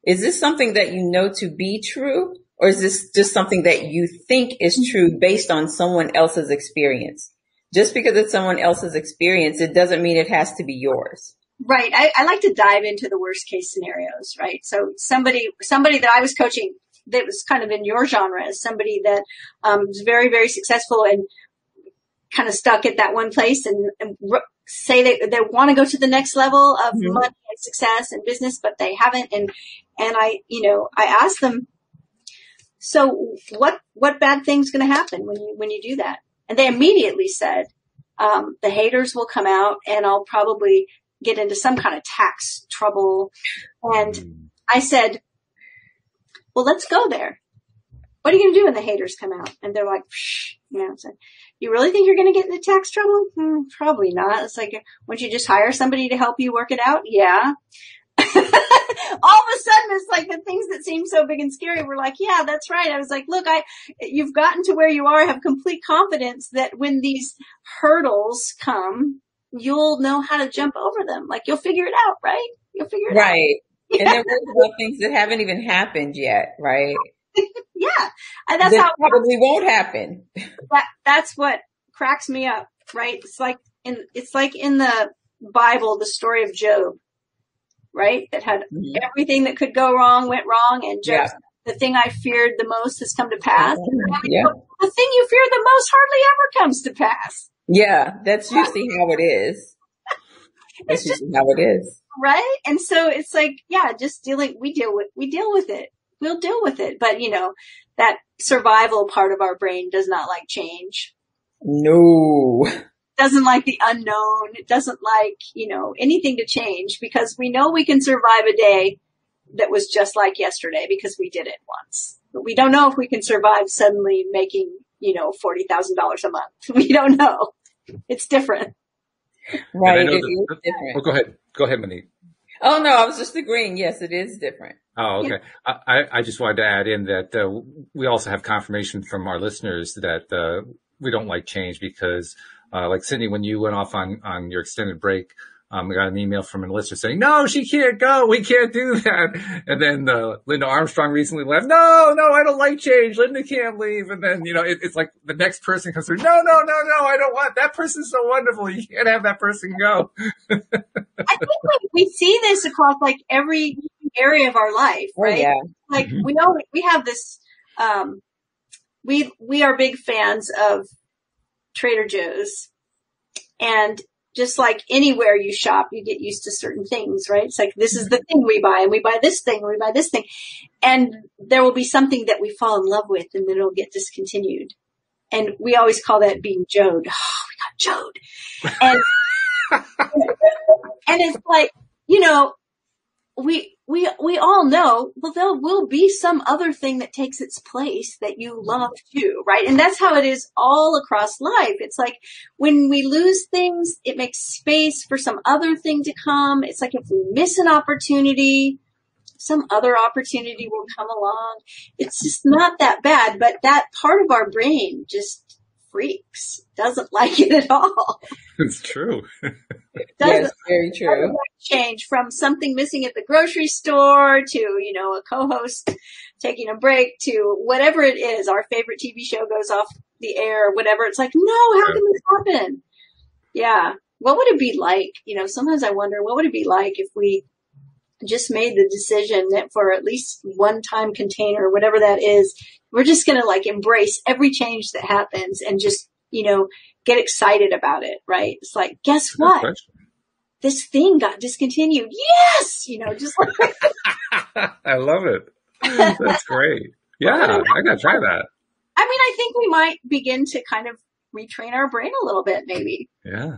Is this something that you know to be true or is this just something that you think is true based on someone else's experience? Just because it's someone else's experience, it doesn't mean it has to be yours. Right. I like to dive into the worst case scenarios, right? So somebody that I was coaching that was kind of in your genre is somebody that was very, very successful and kind of stuck at that one place and say they want to go to the next level of money and success and business, but they haven't. And I asked them, so what bad thing's going to happen when you do that? And they immediately said, the haters will come out and I'll probably get into some kind of tax trouble. And I said, well, let's go there. What are you going to do when the haters come out? And they're like, so you really think you're going to get into tax trouble? Probably not. It's like, won't you just hire somebody to help you work it out? Yeah. All of a sudden, it's like the things that seem so big and scary were like, yeah, that's right. I was like, look, you've gotten to where you are, have complete confidence that when these hurdles come, you'll know how to jump over them. Like you'll figure it out, right? You'll figure it out. Right. Yeah. And they're worried about things that haven't even happened yet, right? Yeah. And that's that how probably won't happen. That's what cracks me up, right? It's like in the Bible, the story of Job, right? That had everything that could go wrong went wrong, and Job, the thing I feared the most has come to pass. Yeah. The thing you fear the most hardly ever comes to pass. Yeah, that's usually how it is. That's usually how it is. Right? And so it's like, just we deal with it. We'll deal with it. But that survival part of our brain does not like change. No. Doesn't like the unknown. It doesn't like, anything to change because we know we can survive a day that was just like yesterday because we did it once. But we don't know if we can survive suddenly making, $40,000 a month. We don't know. It's different. Right. It is different. Oh, go ahead, Monique. Oh, no, I was just agreeing. Yes, it is different. Oh, okay. Yeah. I just wanted to add in that we also have confirmation from our listeners that we don't like change because like Cindie, when you went off on your extended break, we got an email from a listener saying, no, she can't go. We can't do that. And then Linda Armstrong recently left. No, I don't like change. Linda can't leave. And then, it's like the next person comes through. No, I don't want that person's so wonderful. You can't have that person go. I think we see this across like every area of our life, right? Oh, yeah. Like we have this, we are big fans of Trader Joe's, and just like anywhere you shop, you get used to certain things, right? It's like, this is the thing we buy, and we buy this thing, and we buy this thing. And there will be something that we fall in love with, and then it'll get discontinued. And we always call that being Joed. Oh, we got Joed. And, and it's like, we all know, well, there will be some other thing that takes its place that you love too, right? And that's how it is all across life. It's like when we lose things, it makes space for some other thing to come. It's like if we miss an opportunity, some other opportunity will come along. It's just not that bad, but that part of our brain just freaks, doesn't like it at all. It's true. Yes, very true. Change from something missing at the grocery store to, a co-host taking a break to whatever it is. Our favorite TV show goes off the air, whatever. It's like, no, how can this happen? Yeah. What would it be like? Sometimes I wonder, what would it be like if we just made the decision that for at least one time container, whatever that is, we're just going to like embrace every change that happens and just, get excited about it, right? It's like, guess what? This thing got discontinued. Yes! Just like I love it. That's great. Yeah, I got to try that. I mean, I think we might begin to kind of retrain our brain a little bit, maybe. Yeah.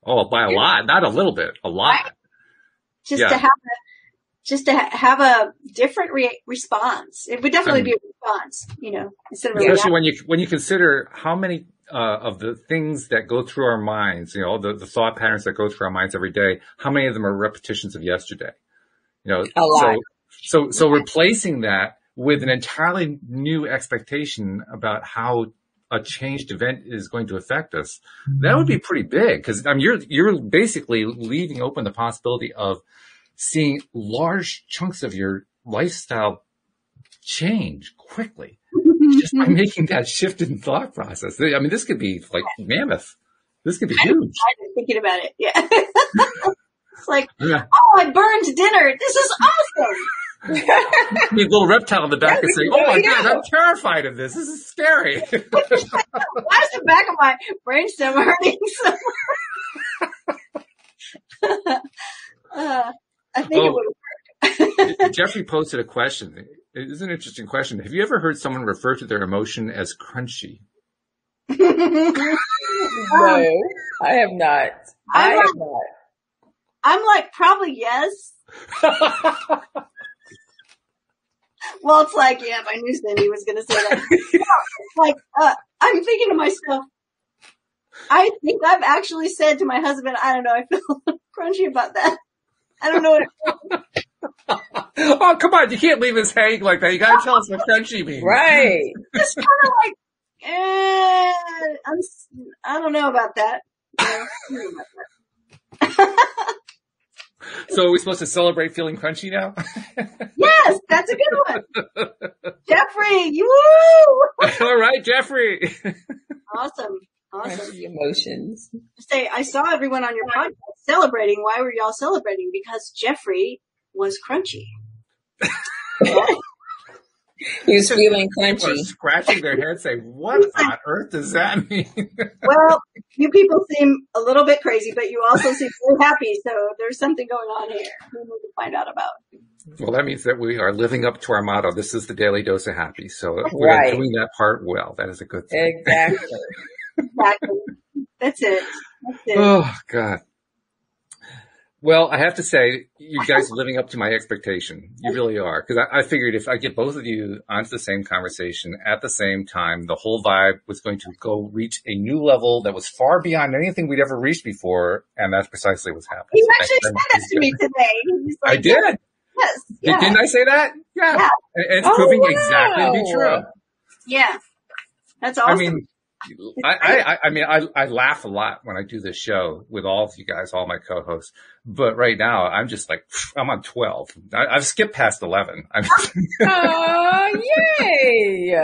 Oh, by a lot, not a little bit, a lot. Right? Just to have a different response. It would definitely be a response, instead of a especially reaction. when you consider how many of the things that go through our minds, the thought patterns that go through our minds every day, how many of them are repetitions of yesterday? A lot. So replacing that with an entirely new expectation about how a changed event is going to affect us, that would be pretty big, because you're basically leaving open the possibility of seeing large chunks of your lifestyle change quickly just by making that shift in thought process. I mean, this could be like mammoth. This could be huge. I'm thinking about it. Yeah. It's like, oh, I burned dinner. This is awesome. The little reptile in the back is saying, oh my God, I'm terrified of this. This is scary. Why is the back of my brainstem hurting so much? I think it would work. Jeffrey posted a question. It is an interesting question. Have you ever heard someone refer to their emotion as crunchy? No, I have not. I have not. I'm like, probably yes. Well, it's like, yeah, I knew Cindie was going to say that. I'm thinking to myself, I think I've actually said to my husband, I don't know, I feel crunchy about that. I don't know what it feels. Oh, come on. You can't leave us hanging like that. You got to tell us what crunchy means. Right. It's kind of like, I don't know about that. So are we supposed to celebrate feeling crunchy now? Yes, that's a good one. Jeffrey, woo! All right, Jeffrey. Awesome. Crunchy emotions. Say, I saw everyone on your podcast celebrating. Why were y'all celebrating? Because Jeffrey was crunchy. He was feeling People are crunchy. scratching their head saying, what on earth does that mean? Well, you people seem a little bit crazy, but you also seem very happy. So there's something going on here we need to find out about. Well, that means that we are living up to our motto. This is the daily dose of happy. So we're doing that part well. That is a good thing. Exactly. Exactly. That's it. Oh, God. Well, I have to say, you guys are living up to my expectation. You really are. Because I figured if I get both of you onto the same conversation at the same time, the whole vibe was going to go reach a new level that was far beyond anything we'd ever reached before. And that's precisely what's happening. You actually said that to me today. He's like, I did. Yes. Yeah. Didn't I say that? Yeah. And it's proving exactly to be true. Yeah. That's awesome. I mean, I laugh a lot when I do this show with all of you guys, all my co-hosts. But right now, I'm just like, I'm on 12. I've skipped past 11. Oh, yay!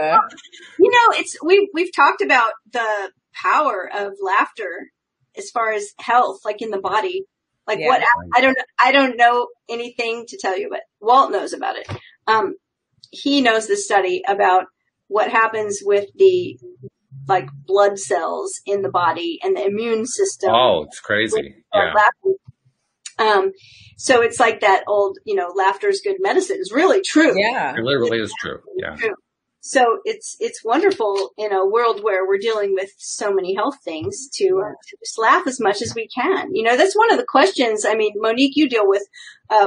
We've talked about the power of laughter as far as health, like in the body. Like I don't know anything to tell you, but Walt knows about it. He knows the study about what happens with the blood cells in the body and the immune system. Oh, it's crazy. Yeah. So it's like that old, laughter is good medicine. It's really true. Yeah. It literally is true. Yeah. True. So it's wonderful in a world where we're dealing with so many health things to just laugh as much as we can. That's one of the questions. I mean, Monique, you deal with,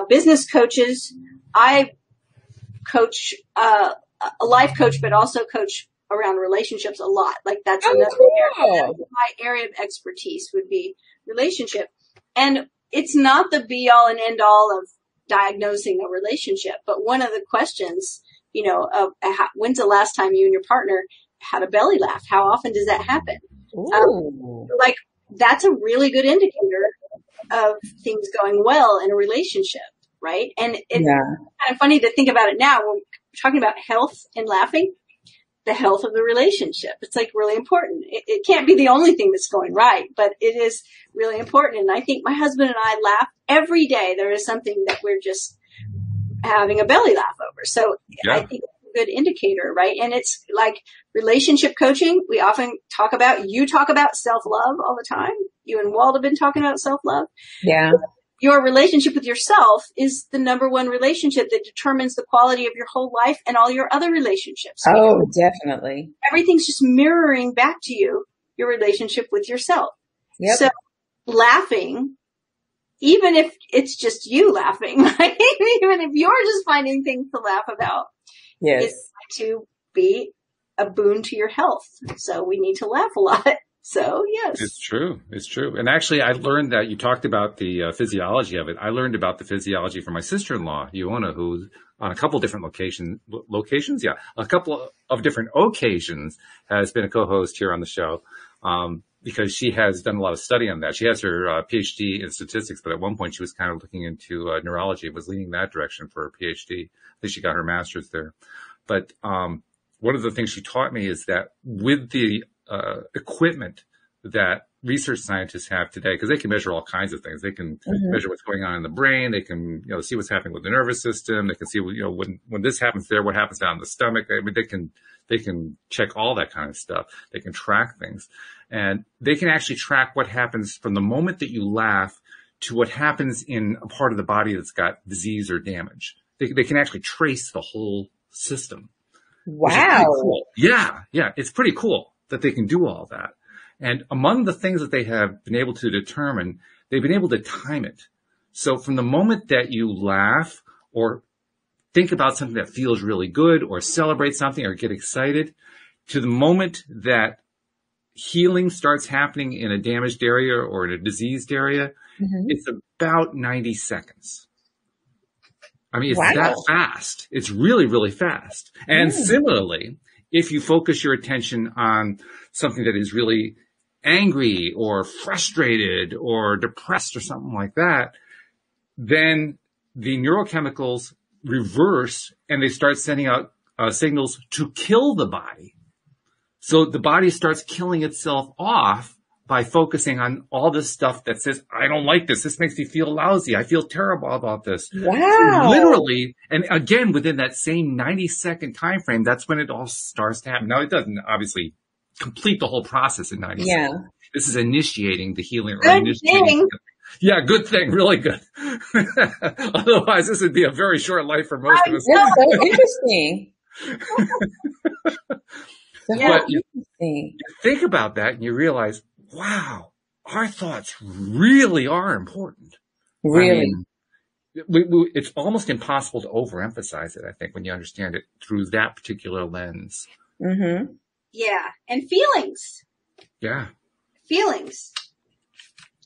business coaches. I coach, a life coach, but also coach around relationships a lot. Like that's another area. My area of expertise would be relationship. And it's not the be all and end all of diagnosing a relationship, but one of the questions, when's the last time you and your partner had a belly laugh? How often does that happen? That's a really good indicator of things going well in a relationship, right? And it's kind of funny to think about it now. We're talking about health and laughing. The health of the relationship. It's really important. It can't be the only thing that's going right, but it is really important. And I think my husband and I laugh every day. There is something that we're just having a belly laugh over. So I think it's a good indicator, right? And it's like relationship coaching. We often talk about self-love all the time. You and Walt have been talking about self-love. Yeah. your relationship with yourself is the number one relationship that determines the quality of your whole life and all your other relationships. Oh, definitely. Everything's just mirroring back to you, your relationship with yourself. Yep. So laughing, even if it's just you laughing, right? Even if you're just finding things to laugh about, yes, it's going to be a boon to your health. So we need to laugh a lot. So yes. It's true. It's true. And actually, I learned that you talked about the physiology of it. I learned about the physiology from my sister-in-law, Iona, who's on a couple different locations. Yeah. A couple of different occasions has been a co-host here on the show. Because she has done a lot of study on that. She has her PhD in statistics, but at one point she was kind of looking into neurology, was leaning that direction for her PhD. I think she got her master's there. But one of the things she taught me is that with the equipment that research scientists have today, because they can measure all kinds of things. They can measure what's going on in the brain. They can, see what's happening with the nervous system. They can see, when this happens there, what happens down in the stomach. I mean, they can check all that kind of stuff. They can track things, and they can actually track what happens from the moment that you laugh to what happens in a part of the body that's got disease or damage. They can actually trace the whole system. Wow. Cool. Yeah. It's pretty cool that they can do all that. And among the things that they have been able to determine, they've been able to time it. So from the moment that you laugh or think about something that feels really good or celebrate something or get excited to the moment that healing starts happening in a damaged area or in a diseased area, it's about 90 seconds. I mean, it's that fast. It's really, really fast. And similarly, if you focus your attention on something that is really angry or frustrated or depressed or something like that, then the neurochemicals reverse and they start sending out signals to kill the body. So the body starts killing itself off by focusing on all this stuff that says, I don't like this. This makes me feel lousy. I feel terrible about this. Wow. So literally, and again, within that same 90-second time frame, that's when it all starts to happen. Now, it doesn't obviously complete the whole process in 90 seconds. This is initiating the healing. Yeah, good thing. Really good. Otherwise, this would be a very short life for most of us. That's so interesting. But you think about that and you realize, wow, our thoughts really are important. Really? I mean, it's almost impossible to overemphasize it, I think, when you understand it through that particular lens. Yeah. And feelings. Yeah. Feelings.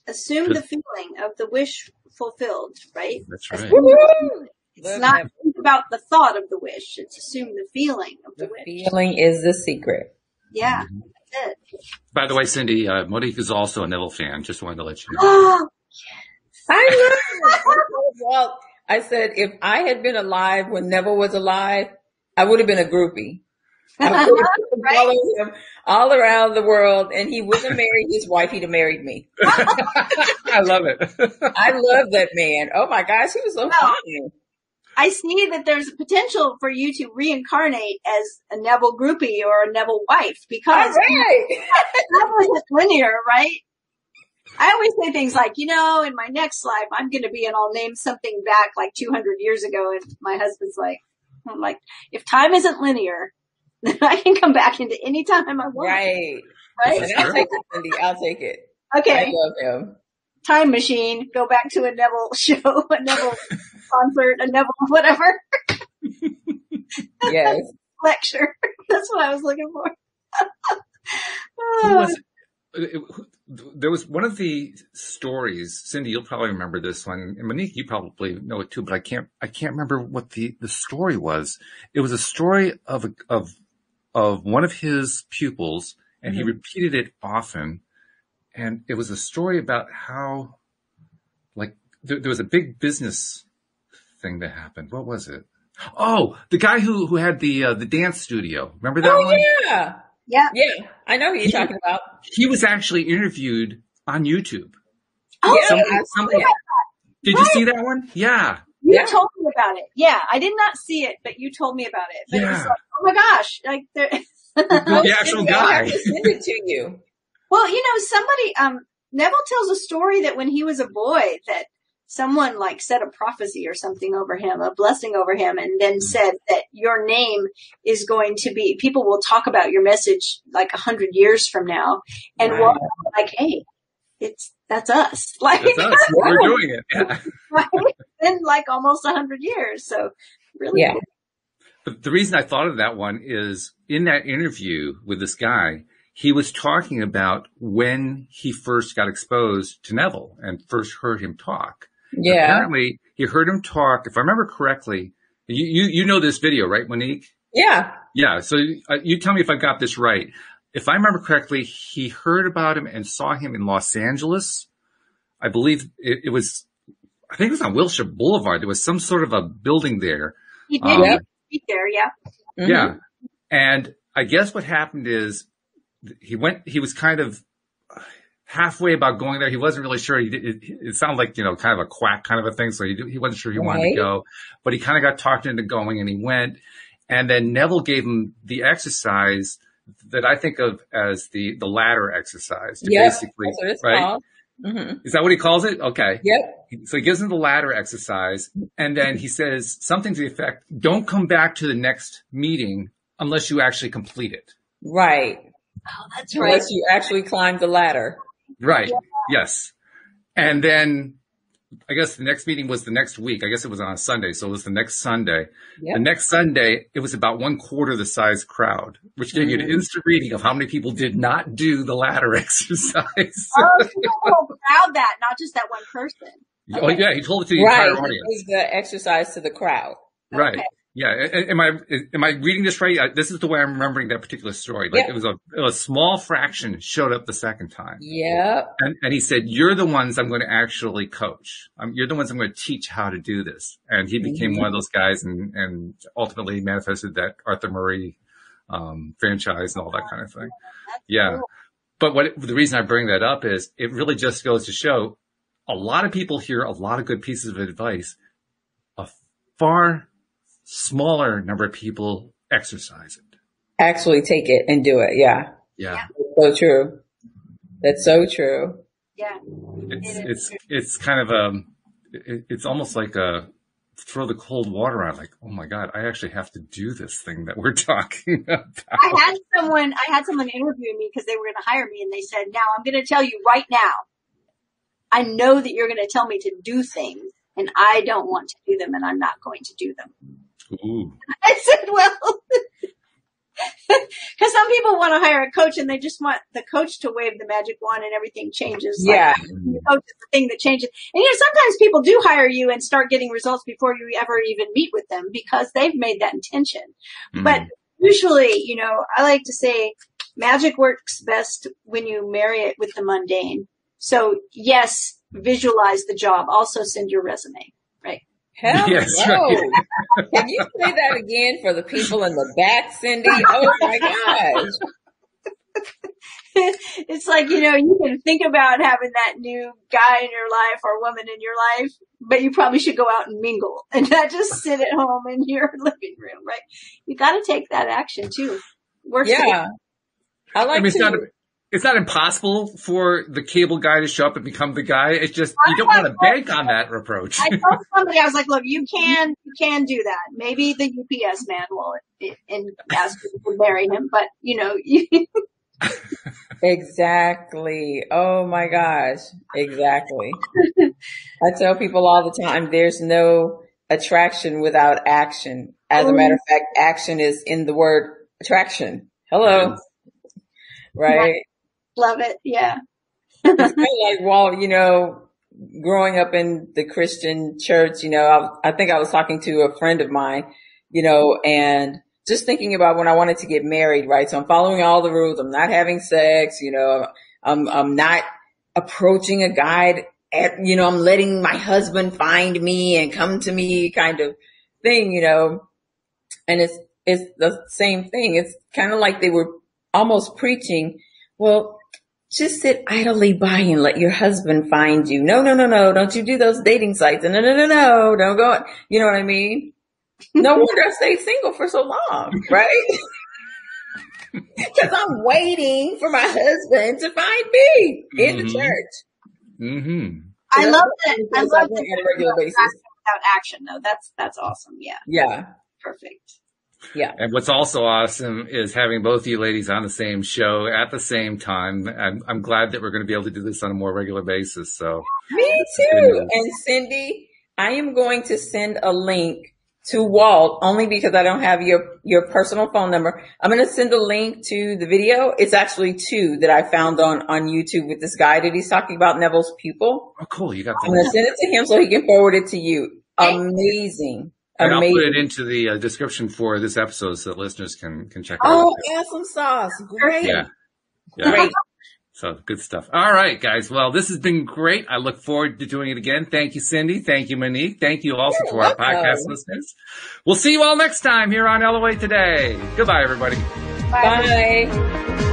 Assume the feeling of the wish fulfilled, right? That's right. It's not about the thought of the wish. It's assume the feeling of the wish. The feeling is the secret. Yeah, that's it. By the way, Cindie, Monique is also a Neville fan. Just wanted to let you know. Oh, I love it. Well, I said if I had been alive when Neville was alive, I would have been a groupie. I would have been following him all around the world, and he wouldn't have married his wife. He'd have married me. I love it. I love that man. Oh my gosh, he was so funny. I see that there's a potential for you to reincarnate as a Neville groupie or a Neville wife because Neville isn't linear, right? I always say things like, in my next life, I'm going to be, and I'll name something back like 200 years ago. And my husband's like, I'm like, if time isn't linear, then I can come back into any time I want. Right. I'll take it, Cindie. I'll take it. Okay. I love him. Time machine, go back to a Neville show, a Neville concert, a Neville whatever. Yes. Lecture. That's what I was looking for. There was one of the stories, Cindie, you'll probably remember this one, and Monique, you probably know it too, but I can't remember what the story was. It was a story of one of his pupils, and he repeated it often. And it was a story about how, like, there was a big business thing that happened. What was it? Oh, the guy who had the dance studio. Remember that one? Yeah. I know who you're talking about. He was actually interviewed on YouTube. Oh, somebody. Did you see that one? Yeah. You told me about it. Yeah, I did not see it, but you told me about it. But it was like, oh my gosh, like the actual guy. I have to send it to you. Well, somebody, Neville tells a story that when he was a boy, that someone like said a prophecy or something over him, a blessing over him, and then said that your name is going to be, people will talk about your message like 100 years from now. And Right. we're like, hey, that's us. Like, That's us. We're doing it. Yeah. right? In like almost 100 years. So really Yeah. cool. But the reason I thought of that one is in that interview with this guy, he was talking about when he first got exposed to Neville and first heard him talk. Yeah. Apparently, he heard him talk, if I remember correctly, you know this video, right, Monique? Yeah. Yeah, so you tell me if I got this right. If I remember correctly, he heard about him and saw him in Los Angeles. I believe it was, I think it was on Wilshire Boulevard. There was some sort of a building there. He did speak there, yeah. Mm-hmm. Yeah. And I guess what happened is he was kind of halfway about going there. He wasn't really sure. It sounded like, kind of a quack kind of a thing. So he wasn't sure he wanted to go, but he kind of got talked into going and he went. And then Neville gave him the exercise that I think of as the ladder exercise. Basically, that's what it's right? called. Mm-hmm. Is that what he calls it? Okay. Yep. So he gives him the ladder exercise and then he says something to the effect, don't come back to the next meeting unless you actually complete it. Right. Oh, that's right. Unless you actually climb the ladder. Right. Yeah. Yes. And then I guess the next meeting was the next week. I guess it was on a Sunday. So it was the next Sunday. Yep. The next Sunday, it was about 1/4 the size crowd, which gave you an instant reading of how many people did not do the ladder exercise. Oh, so the whole crowd that, not just that one person. Okay. Oh, yeah. He told it to the entire audience. It was the exercise to the crowd. Right. Okay. Yeah. Am I reading this right? This is the way I'm remembering that particular story. Like it was a small fraction showed up the second time. Yep. And he said, you're the ones I'm going to actually coach. You're the ones I'm going to teach how to do this. And he became one of those guys and ultimately manifested that Arthur Murray, franchise and all that kind of thing. Yeah. Cool. But the reason I bring that up is it really just goes to show a lot of people hear a lot of good pieces of advice. A far smaller number of people exercise it. Actually take it and do it. Yeah. Yeah. That's so true. That's so true. Yeah. It's kind of it's almost like throw the cold water on, like, oh my God, I actually have to do this thing that we're talking about. I had someone interview me because they were going to hire me and they said, now I'm going to tell you right now, I know that you're going to tell me to do things and I don't want to do them and I'm not going to do them. Ooh. I said, well, because some people want to hire a coach and they just want the coach to wave the magic wand and everything changes. Yeah. Like, the coach is the thing that changes. And sometimes people do hire you and start getting results before you ever even meet with them because they've made that intention. Mm. But usually, I like to say magic works best when you marry it with the mundane. So yes, visualize the job. Also send your resume, right? Hell yes, no. right. Can you say that again for the people in the back, Cindie? Oh my gosh. It's like, you can think about having that new guy in your life or woman in your life, but you probably should go out and mingle and not just sit at home in your living room, right? You got to take that action too. Yeah. I like it's not impossible for the cable guy to show up and become the guy. It's just, you don't want to bank on that approach. I told somebody, I was like, look, you can do that. Maybe the UPS man will and ask you to marry him, but Exactly. Oh my gosh. Exactly. I tell people all the time, there's no attraction without action. As a matter of fact, action is in the word attraction. Hello. Right. Love it. Yeah. It's kind of like, well, growing up in the Christian church, I think I was talking to a friend of mine, and just thinking about when I wanted to get married, right? So I'm following all the rules. I'm not having sex, I'm not approaching a guy I'm letting my husband find me and come to me kind of thing, and it's the same thing. It's kind of like they were almost preaching, well, just sit idly by and let your husband find you. No. Don't you do those dating sites. No. Don't go. You know what I mean? No wonder I stayed single for so long, right? Because I'm waiting for my husband to find me in the church. Mm-hmm. I love that. I love on a regular basis. Without action, though. That's awesome. Yeah. Yeah. Perfect. Yeah. And what's also awesome is having both you ladies on the same show at the same time. I'm glad that we're going to be able to do this on a more regular basis. So me too. And Cindie, I am going to send a link to Walt only because I don't have your personal phone number. I'm going to send a link to the video. It's actually 2 that I found on YouTube with this guy that he's talking about, Neville's pupil. Oh, cool. You got I'm going to send it to him so he can forward it to you. Amazing. And Amazing. I'll put it into the description for this episode so that listeners can check it out. Oh, awesome sauce. Great. Yeah. Great. So good stuff. All right, guys. Well, this has been great. I look forward to doing it again. Thank you, Cindie. Thank you, Monique. Thank you also to our podcast listeners. We'll see you all next time here on LOA Today. Goodbye, everybody. Bye.